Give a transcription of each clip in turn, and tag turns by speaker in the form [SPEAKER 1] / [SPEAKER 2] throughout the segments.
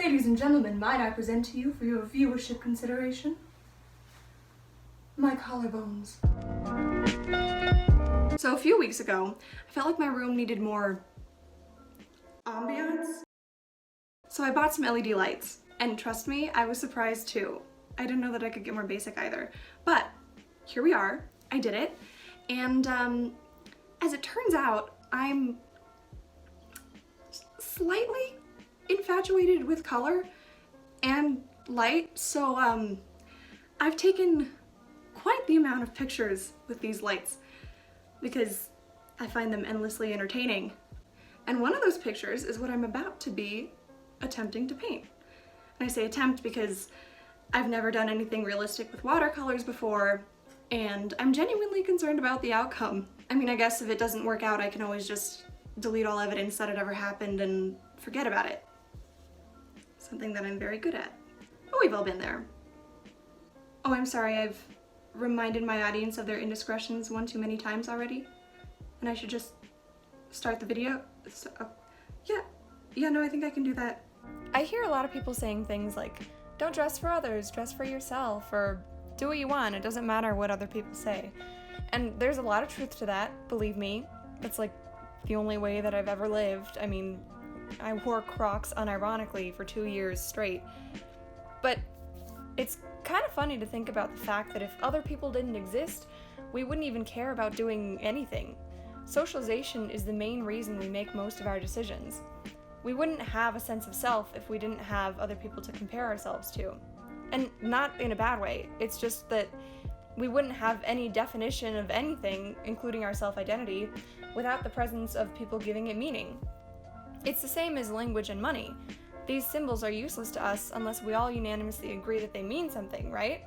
[SPEAKER 1] Ladies and gentlemen, might I present to you for your viewership consideration, my collarbones. So a few weeks ago, I felt like my room needed more ambiance. So I bought some LED lights, and trust me, I was surprised too. I didn't know that I could get more basic either. But here we are, I did it, and as it turns out, I'm slightly infatuated with color and light, so I've taken quite the amount of pictures with these lights because I find them endlessly entertaining. And one of those pictures is what I'm about to be attempting to paint. And I say attempt because I've never done anything realistic with watercolors before, and I'm genuinely concerned about the outcome. I mean, I guess if it doesn't work out, I can always just delete all evidence that it ever happened and forget about it. Something that I'm very good at. But we've all been there. Oh, I'm sorry, I've reminded my audience of their indiscretions one too many times already. And I should just start the video? Yeah, no, I think I can do that. I hear a lot of people saying things like, don't dress for others, dress for yourself, or do what you want, it doesn't matter what other people say. And there's a lot of truth to that, believe me. That's like the only way that I've ever lived. I mean, I wore Crocs unironically for 2 years straight. But it's kind of funny to think about the fact that if other people didn't exist, we wouldn't even care about doing anything. Socialization is the main reason we make most of our decisions. We wouldn't have a sense of self if we didn't have other people to compare ourselves to. And not in a bad way, it's just that we wouldn't have any definition of anything, including our self-identity, without the presence of people giving it meaning. It's the same as language and money. These symbols are useless to us unless we all unanimously agree that they mean something, right?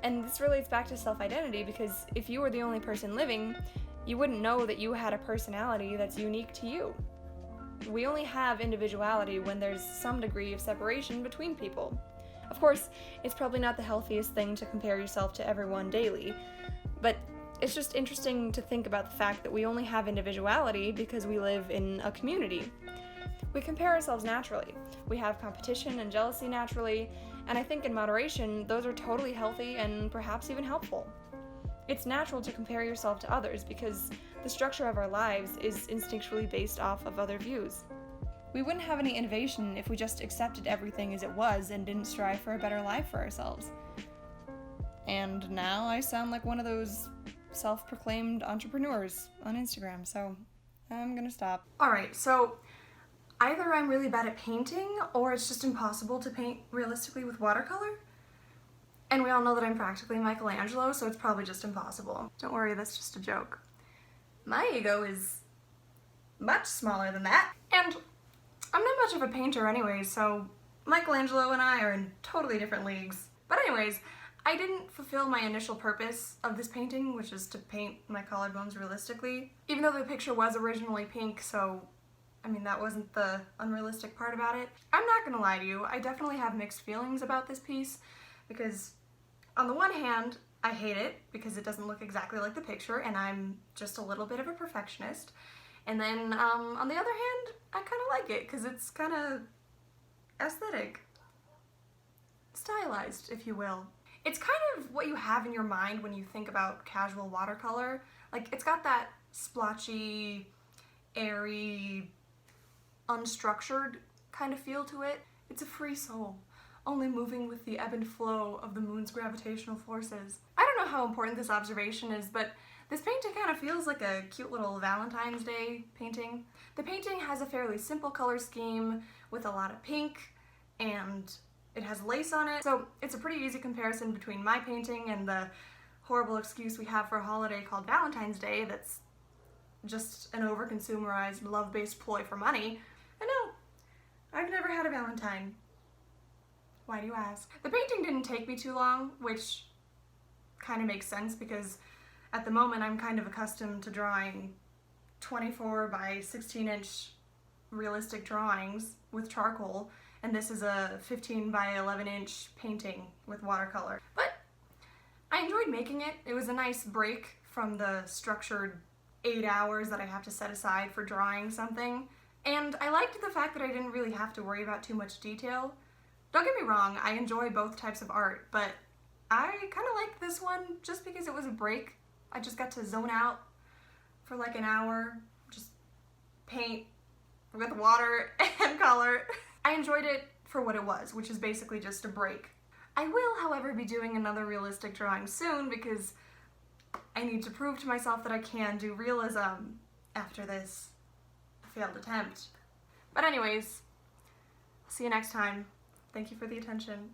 [SPEAKER 1] And this relates back to self-identity because if you were the only person living, you wouldn't know that you had a personality that's unique to you. We only have individuality when there's some degree of separation between people. Of course, it's probably not the healthiest thing to compare yourself to everyone daily, but it's just interesting to think about the fact that we only have individuality because we live in a community. We compare ourselves naturally. We have competition and jealousy naturally, and I think in moderation, those are totally healthy and perhaps even helpful. It's natural to compare yourself to others because the structure of our lives is instinctually based off of other views. We wouldn't have any innovation if we just accepted everything as it was and didn't strive for a better life for ourselves. And now I sound like one of those self-proclaimed entrepreneurs on Instagram, so I'm gonna stop. Alright, so either I'm really bad at painting or it's just impossible to paint realistically with watercolor. And we all know that I'm practically Michelangelo, so it's probably just impossible. Don't worry, that's just a joke. My ego is much smaller than that, and I'm not much of a painter anyway, so Michelangelo and I are in totally different leagues. But anyways, I didn't fulfill my initial purpose of this painting, which is to paint my collarbones realistically, even though the picture was originally pink, so I mean, that wasn't the unrealistic part about it. I'm not gonna lie to you, I definitely have mixed feelings about this piece, because on the one hand, I hate it because it doesn't look exactly like the picture and I'm just a little bit of a perfectionist. And then on the other hand, I kind of like it because it's kind of aesthetic. Stylized, if you will. It's kind of what you have in your mind when you think about casual watercolor. Like, it's got that splotchy, airy, unstructured kind of feel to it. It's a free soul, only moving with the ebb and flow of the moon's gravitational forces. I don't know how important this observation is, but this painting kind of feels like a cute little Valentine's Day painting. The painting has a fairly simple color scheme with a lot of pink, and it has lace on it, so it's a pretty easy comparison between my painting and the horrible excuse we have for a holiday called Valentine's Day that's just an over-consumerized, love-based ploy for money. I know, I've never had a Valentine. Why do you ask? The painting didn't take me too long, which kind of makes sense because at the moment I'm kind of accustomed to drawing 24 by 16 inch realistic drawings with charcoal, and this is a 15 by 11 inch painting with watercolor. But I enjoyed making it. It was a nice break from the structured 8 hours that I have to set aside for drawing something. And I liked the fact that I didn't really have to worry about too much detail. Don't get me wrong, I enjoy both types of art, but I kind of liked this one just because it was a break. I just got to zone out for like an hour, just paint with water and color. I enjoyed it for what it was, which is basically just a break. I will, however, be doing another realistic drawing soon because I need to prove to myself that I can do realism after this failed attempt. But anyways, see you next time. Thank you for the attention.